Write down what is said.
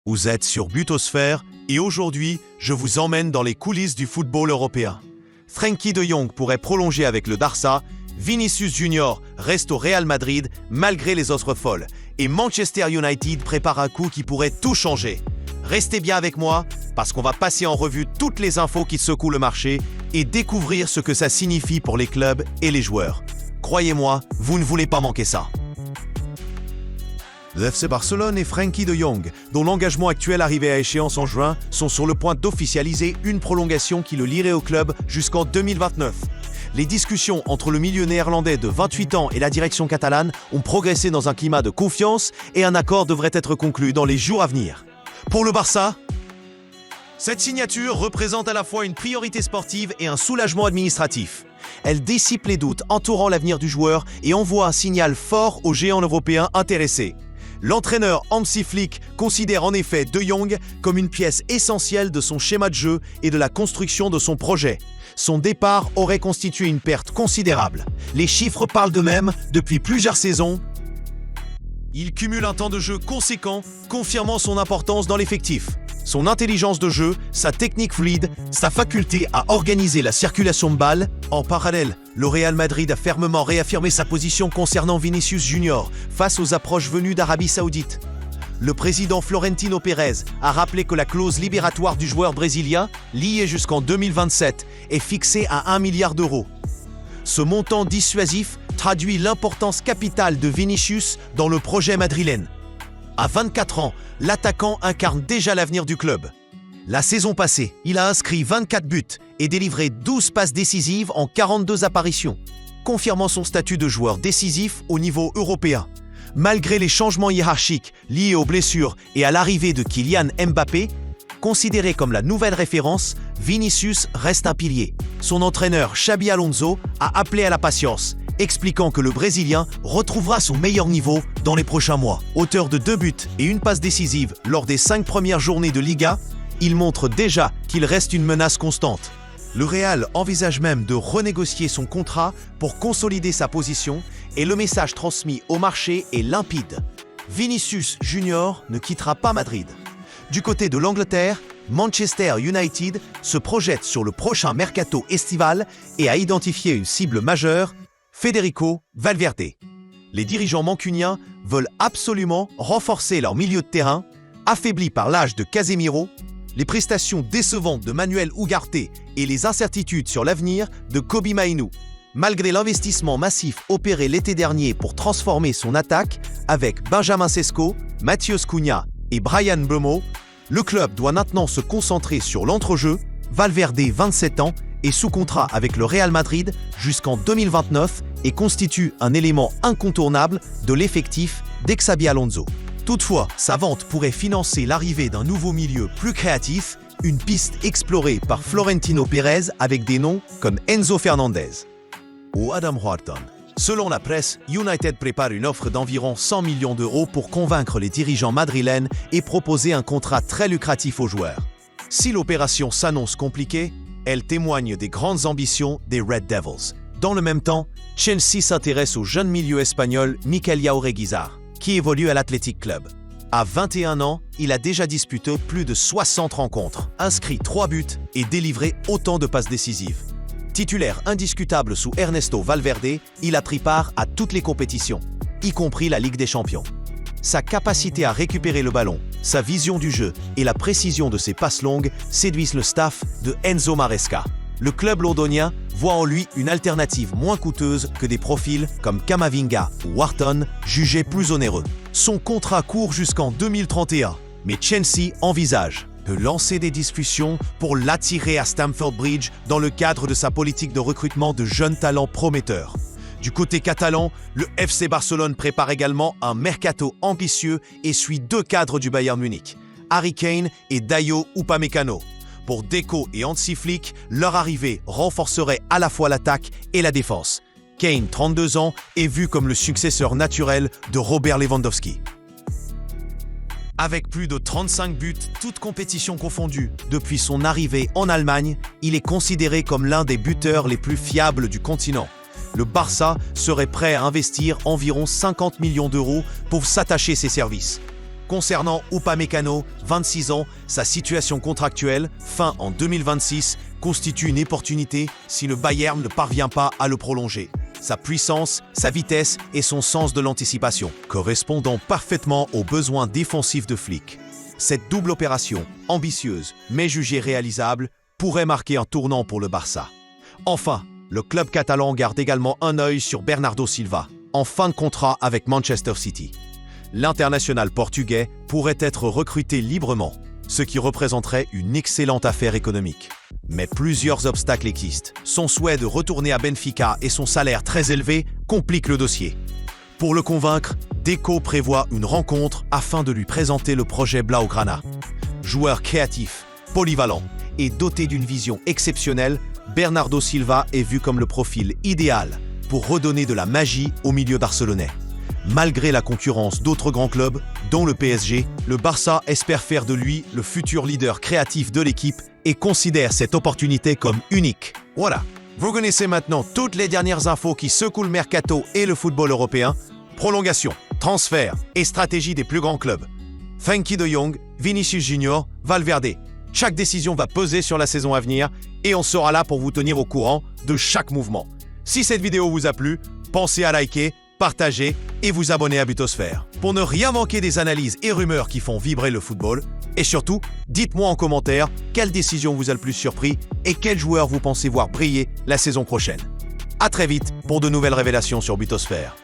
Vous êtes sur Butosphère et aujourd'hui, je vous emmène dans les coulisses du football européen. Frenkie de Jong pourrait prolonger avec le Barça, Vinicius Junior reste au Real Madrid malgré les offres folles et Manchester United prépare un coup qui pourrait tout changer. Restez bien avec moi parce qu'on va passer en revue toutes les infos qui secouent le marché et découvrir ce que ça signifie pour les clubs et les joueurs. Croyez-moi, vous ne voulez pas manquer ça. Le FC Barcelone et Frenkie de Jong, dont l'engagement actuel arrivé à échéance en juin, sont sur le point d'officialiser une prolongation qui le lierait au club jusqu'en 2029. Les discussions entre le milieu néerlandais de 28 ans et la direction catalane ont progressé dans un climat de confiance et un accord devrait être conclu dans les jours à venir. Pour le Barça, cette signature représente à la fois une priorité sportive et un soulagement administratif. Elle dissipe les doutes entourant l'avenir du joueur et envoie un signal fort aux géants européens intéressés. L'entraîneur Hansi Flick considère en effet De Jong comme une pièce essentielle de son schéma de jeu et de la construction de son projet. Son départ aurait constitué une perte considérable. Les chiffres parlent d'eux-mêmes depuis plusieurs saisons. Il cumule un temps de jeu conséquent, confirmant son importance dans l'effectif. Son intelligence de jeu, sa technique fluide, sa faculté à organiser la circulation de balles. En parallèle, le Real Madrid a fermement réaffirmé sa position concernant Vinicius Junior face aux approches venues d'Arabie Saoudite. Le président Florentino Pérez a rappelé que la clause libératoire du joueur brésilien, liée jusqu'en 2027, est fixée à 1 milliard d'euros. Ce montant dissuasif traduit l'importance capitale de Vinicius dans le projet madrilène. À 24 ans, l'attaquant incarne déjà l'avenir du club. La saison passée, il a inscrit 24 buts et délivré 12 passes décisives en 42 apparitions, confirmant son statut de joueur décisif au niveau européen. Malgré les changements hiérarchiques liés aux blessures et à l'arrivée de Kylian Mbappé, considéré comme la nouvelle référence, Vinicius reste un pilier. Son entraîneur Xabi Alonso a appelé à la patience, expliquant que le Brésilien retrouvera son meilleur niveau dans les prochains mois. Auteur de 2 buts et une passe décisive lors des 5 premières journées de Liga, il montre déjà qu'il reste une menace constante. Le Real envisage même de renégocier son contrat pour consolider sa position et le message transmis au marché est limpide. Vinicius Junior ne quittera pas Madrid. Du côté de l'Angleterre, Manchester United se projette sur le prochain mercato estival et a identifié une cible majeure, Federico Valverde. Les dirigeants mancuniens veulent absolument renforcer leur milieu de terrain, affaibli par l'âge de Casemiro, les prestations décevantes de Manuel Ugarte et les incertitudes sur l'avenir de Kobbie Mainoo. Malgré l'investissement massif opéré l'été dernier pour transformer son attaque avec Benjamin Sesko, Matheus Cunha et Bryan Mbeumo, le club doit maintenant se concentrer sur l'entrejeu. Valverde, 27 ans, est sous contrat avec le Real Madrid jusqu'en 2029 et constitue un élément incontournable de l'effectif d'Xabi Alonso. Toutefois, sa vente pourrait financer l'arrivée d'un nouveau milieu plus créatif, une piste explorée par Florentino Pérez avec des noms comme Enzo Fernandez ou Adam Wharton. Selon la presse, United prépare une offre d'environ 100 millions d'euros pour convaincre les dirigeants madrilènes et proposer un contrat très lucratif aux joueurs. Si l'opération s'annonce compliquée, elle témoigne des grandes ambitions des Red Devils. Dans le même temps, Chelsea s'intéresse au jeune milieu espagnol Mikel Jaureguizar, qui évolue à l'Athletic Club. À 21 ans, il a déjà disputé plus de 60 rencontres, inscrit 3 buts et délivré autant de passes décisives. Titulaire indiscutable sous Ernesto Valverde, il a pris part à toutes les compétitions, y compris la Ligue des Champions. Sa capacité à récupérer le ballon, sa vision du jeu et la précision de ses passes longues séduisent le staff de Enzo Maresca. Le club londonien voit en lui une alternative moins coûteuse que des profils comme Camavinga ou Wharton, jugés plus onéreux. Son contrat court jusqu'en 2031, mais Chelsea envisage de lancer des discussions pour l'attirer à Stamford Bridge dans le cadre de sa politique de recrutement de jeunes talents prometteurs. Du côté catalan, le FC Barcelone prépare également un mercato ambitieux et suit 2 cadres du Bayern Munich, Harry Kane et Dayo Upamecano. Pour Deco et Hansi Flick, leur arrivée renforcerait à la fois l'attaque et la défense. Kane, 32 ans, est vu comme le successeur naturel de Robert Lewandowski. Avec plus de 35 buts, toutes compétitions confondues, depuis son arrivée en Allemagne, il est considéré comme l'un des buteurs les plus fiables du continent. Le Barça serait prêt à investir environ 50 millions d'euros pour s'attacher ses services. Concernant Upamecano, 26 ans, sa situation contractuelle, fin en 2026, constitue une opportunité si le Bayern ne parvient pas à le prolonger. Sa puissance, sa vitesse et son sens de l'anticipation, correspondant parfaitement aux besoins défensifs de Flick. Cette double opération, ambitieuse mais jugée réalisable, pourrait marquer un tournant pour le Barça. Enfin, le club catalan garde également un œil sur Bernardo Silva, en fin de contrat avec Manchester City. L'international portugais pourrait être recruté librement, ce qui représenterait une excellente affaire économique. Mais plusieurs obstacles existent. Son souhait de retourner à Benfica et son salaire très élevé compliquent le dossier. Pour le convaincre, Deco prévoit une rencontre afin de lui présenter le projet Blaugrana. Joueur créatif, polyvalent et doté d'une vision exceptionnelle, Bernardo Silva est vu comme le profil idéal pour redonner de la magie au milieu barcelonais. Malgré la concurrence d'autres grands clubs, dont le PSG, le Barça espère faire de lui le futur leader créatif de l'équipe et considère cette opportunité comme unique. Voilà, vous connaissez maintenant toutes les dernières infos qui secouent le mercato et le football européen. Prolongation, transfert et stratégie des plus grands clubs. Frenkie de Jong, Vinicius Junior, Valverde. Chaque décision va peser sur la saison à venir et on sera là pour vous tenir au courant de chaque mouvement. Si cette vidéo vous a plu, pensez à liker, partager et vous abonner à Butosphère pour ne rien manquer des analyses et rumeurs qui font vibrer le football. Et surtout, dites-moi en commentaire quelle décision vous a le plus surpris et quel joueur vous pensez voir briller la saison prochaine. À très vite pour de nouvelles révélations sur Butosphère.